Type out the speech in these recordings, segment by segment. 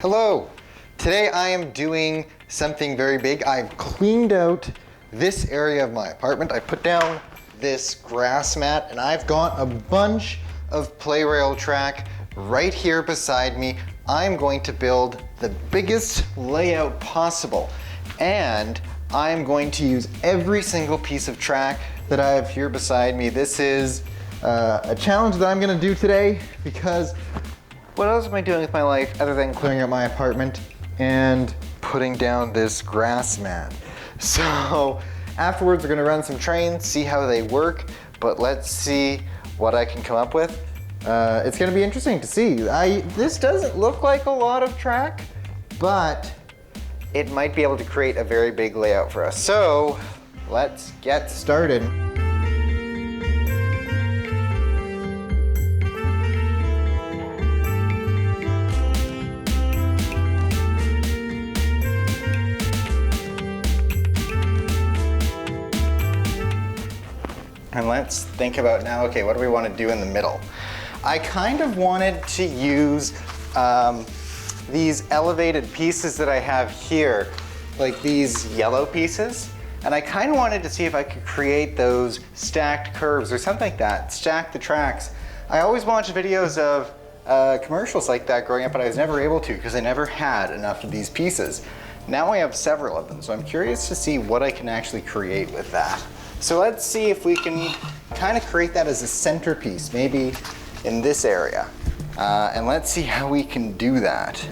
Hello! Today I am doing something very big. I've cleaned out this area of my apartment. I put down this grass mat and I've got a bunch of Plarail track right here beside me. I'm going to build the biggest layout possible and I'm going to use every single piece of track that I have here beside me. This is a challenge that I'm going to do today because what else am I doing with my life other than clearing out my apartment and putting down this grass mat? So afterwards we're gonna run some trains, see how they work, but let's see what I can come up with. It's gonna be interesting to see. This doesn't look like a lot of track, but it might be able to create a very big layout for us. So let's get started. And let's think about now, okay, what do we want to do in the middle? I kind of wanted to use these elevated pieces that I have here, like these yellow pieces. And I kind of wanted to see if I could create those stacked curves or something like that, stack the tracks. I always watched videos of commercials like that growing up, but I was never able to because I never had enough of these pieces. Now I have several of them, so I'm curious to see what I can actually create with that. So let's see if we can kind of create that as a centerpiece, maybe in this area. And let's see how we can do that.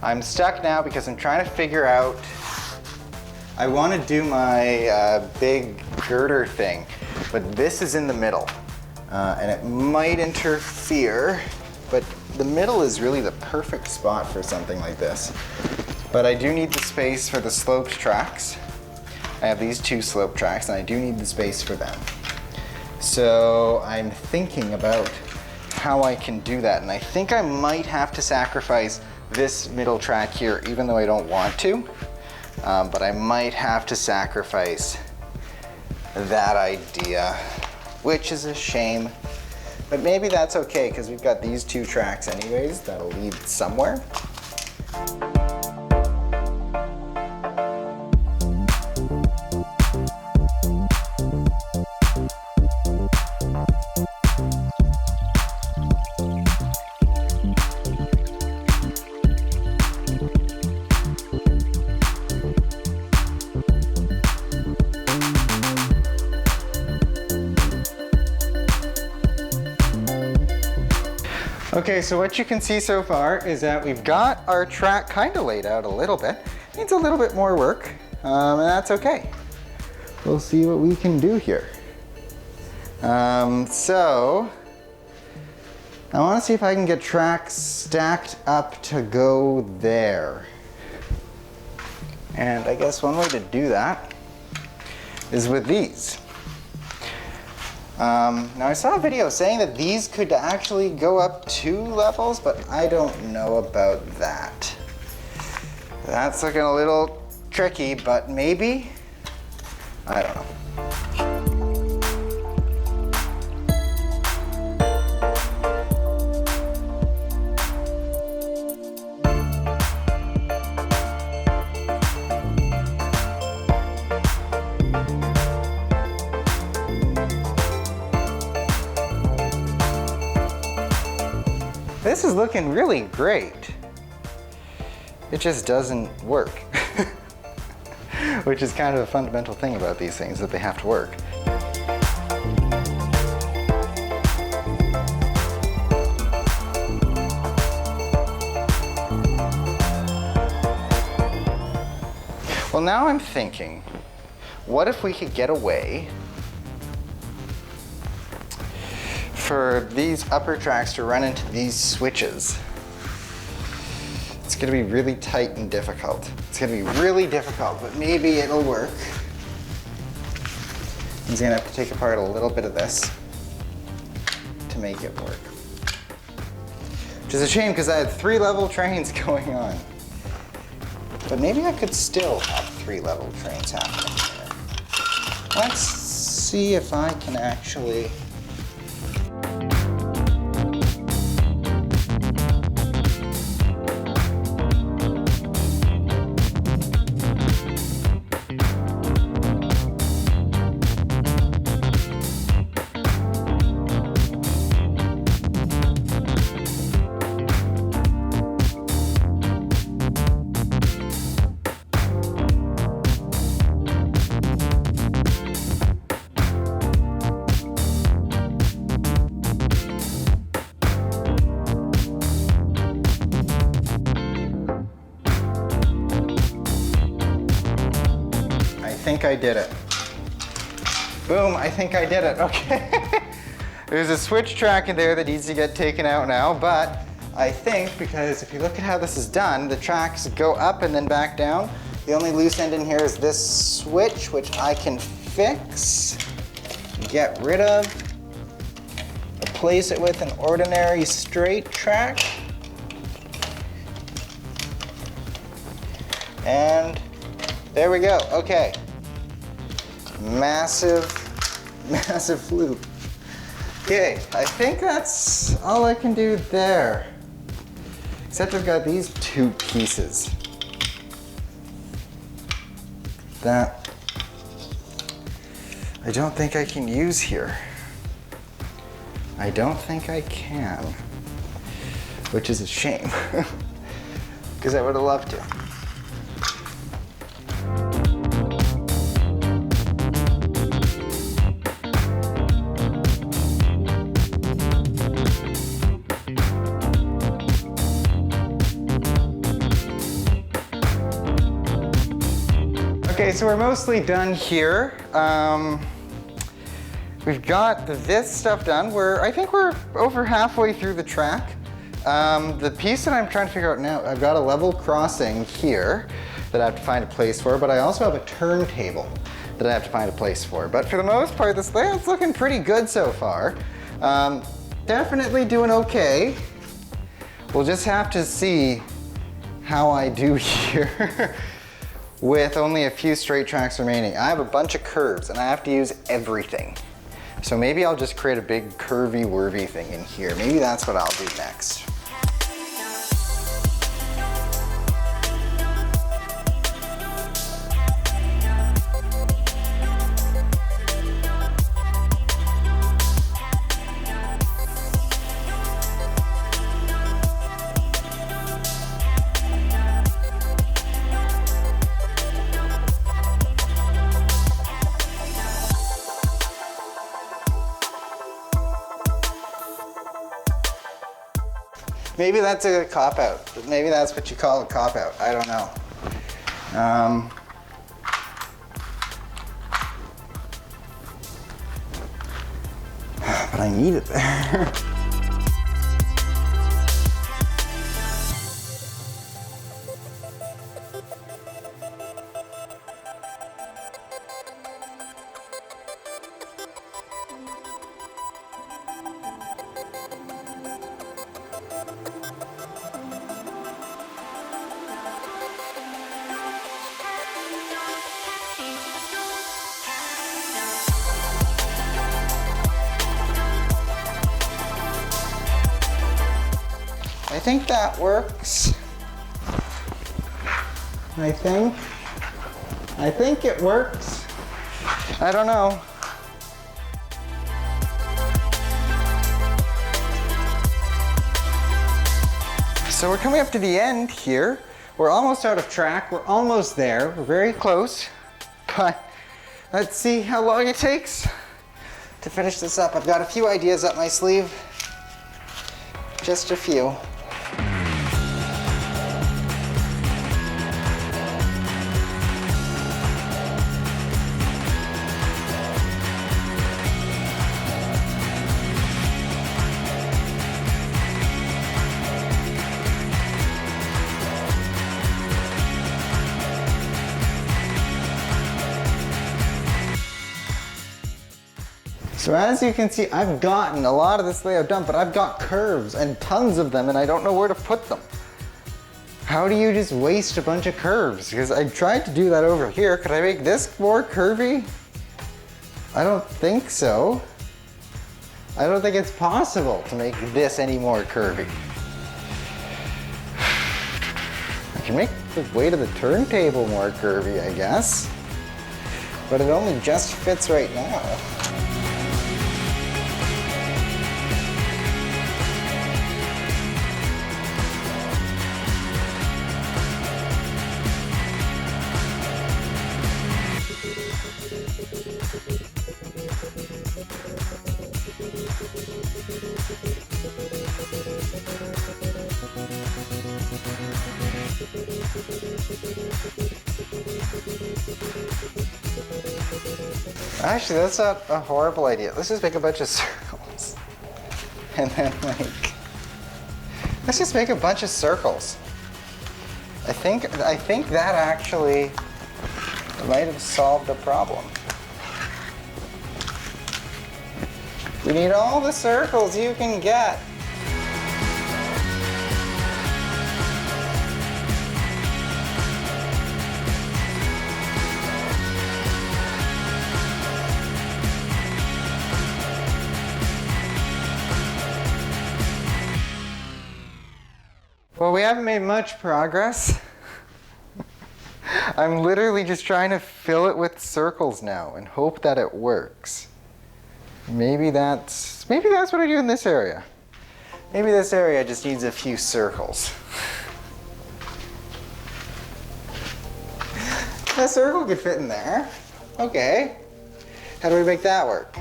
I'm stuck now because I'm trying to figure out, I want to do my big girder thing, but this is in the middle and it might interfere, but the middle is really the perfect spot for something like this. But I do need the space for the sloped tracks. I have these two slope tracks and I do need the space for them. So I'm thinking about how I can do that, and I think I might have to sacrifice this middle track here, even though I don't want to, but I might have to sacrifice that idea, which is a shame, but maybe that's okay because we've got these two tracks anyways that'll lead somewhere. Okay, so what you can see so far is that we've got our track kind of laid out a little bit. Needs a little bit more work, and that's okay. We'll see what we can do here. So, I want to see if I can get tracks stacked up to go there. And I guess one way to do that is with these. Now I saw a video saying that these could actually go up 2 levels, but I don't know about that. That's looking a little tricky, but maybe? I don't know. This is looking really great. It just doesn't work. Which is kind of a fundamental thing about these things, that they have to work. Well, now I'm thinking, what if we could get away for these upper tracks to run into these switches? It's gonna be really tight and difficult. It's gonna be really difficult, but maybe it'll work. He's gonna have to take apart a little bit of this to make it work. Which is a shame because I had 3 level trains going on. But maybe I could still have 3 level trains happening here. Let's see if I can actually... I think I did it. Boom, I think I did it, okay. There's a switch track in there that needs to get taken out now, but I think, because if you look at how this is done, the tracks go up and then back down. The only loose end in here is this switch, which I can fix, get rid of, replace it with an ordinary straight track, and there we go, okay. Massive, massive loop. Okay, I think that's all I can do there. Except I've got these 2 pieces. That I don't think I can use here. I don't think I can. Which is a shame. Because I would have loved to. Okay, so we're mostly done here. We've got this stuff done. I think we're over halfway through the track. The piece that I'm trying to figure out now, I've got a level crossing here that I have to find a place for, but I also have a turntable that I have to find a place for. But for the most part, this layout's looking pretty good so far. Definitely doing okay. We'll just have to see how I do here. With only a few straight tracks remaining. I have a bunch of curves and I have to use everything. So maybe I'll just create a big curvy wurvy thing in here. Maybe that's what I'll do next. Maybe that's a cop-out. Maybe that's what you call a cop-out. I don't know. But I need it there. I think that works. I think it works. I don't know. So we're coming up to the end here. We're almost out of track. We're almost there. We're very close. But let's see how long it takes to finish this up. I've got a few ideas up my sleeve. Just a few. So as you can see, I've gotten a lot of this layout done, but I've got curves and tons of them and I don't know where to put them. How do you just waste a bunch of curves? Because I tried to do that over here. Could I make this more curvy? I don't think so. I don't think it's possible to make this any more curvy. I can make the weight of the turntable more curvy, I guess. But it only just fits right now. Actually, that's not a horrible idea. Let's just make a bunch of circles. And then let's just make a bunch of circles. I think that actually might have solved the problem. We need all the circles you can get. Well, we haven't made much progress. I'm literally just trying to fill it with circles now and hope that it works. Maybe that's what I do in this area. Maybe this area just needs a few circles. A circle could fit in there. Okay. How do we make that work?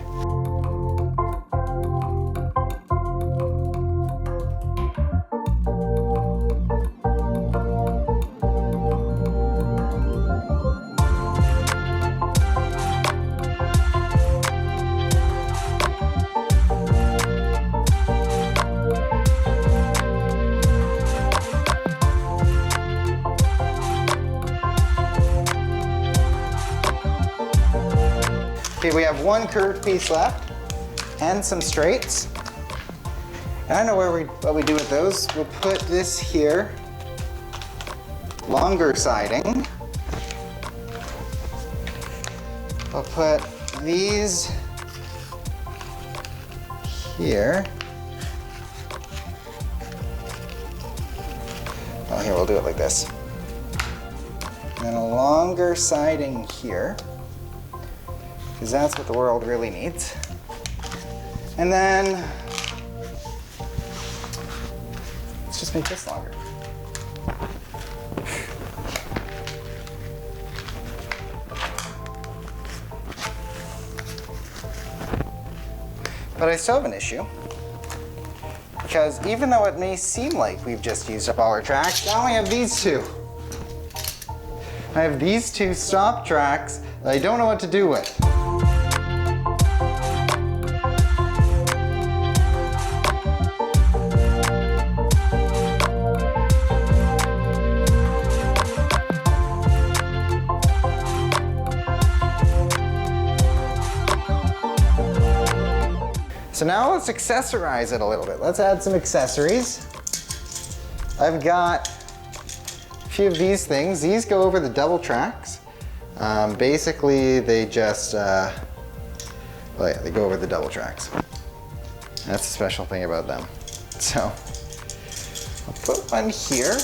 Okay, we have one curved piece left and some straights. And I know what we do with those. We'll put this here, longer siding. We'll put these here. Oh, here, we'll do it like this. And then a longer siding here, because that's what the world really needs. And then, let's just make this longer. But I still have an issue, because even though it may seem like we've just used up all our tracks, now I have these two. I have these two stop tracks that I don't know what to do with. So now let's accessorize it a little bit. Let's add some accessories. I've got a few of these things. These go over the double tracks. Basically, they just, well, yeah, they go over the double tracks. That's the special thing about them. So I'll put one here.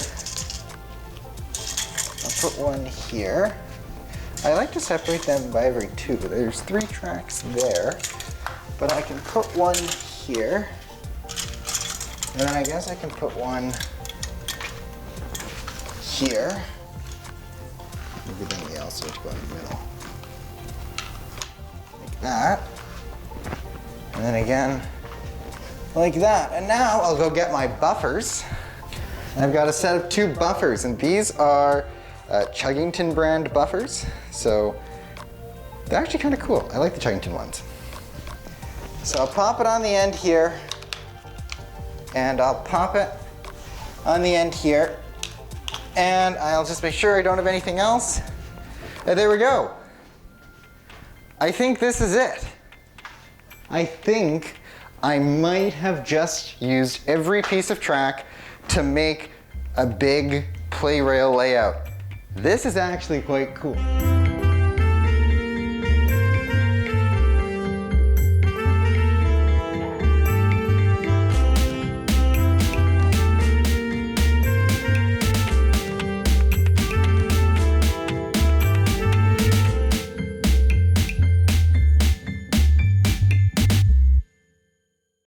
I'll put one here. I like to separate them by every two. There's 3 tracks there. But I can put one here, and then I guess I can put one here. Maybe then we also need to go in the middle. Like that. And then again, like that. And now I'll go get my buffers. I've got a set of 2 buffers, and these are Chuggington brand buffers. So they're actually kind of cool. I like the Chuggington ones. So I'll pop it on the end here, and I'll pop it on the end here, and I'll just make sure I don't have anything else. And there we go. I think this is it. I think I might have just used every piece of track to make a big Plarail layout. This is actually quite cool.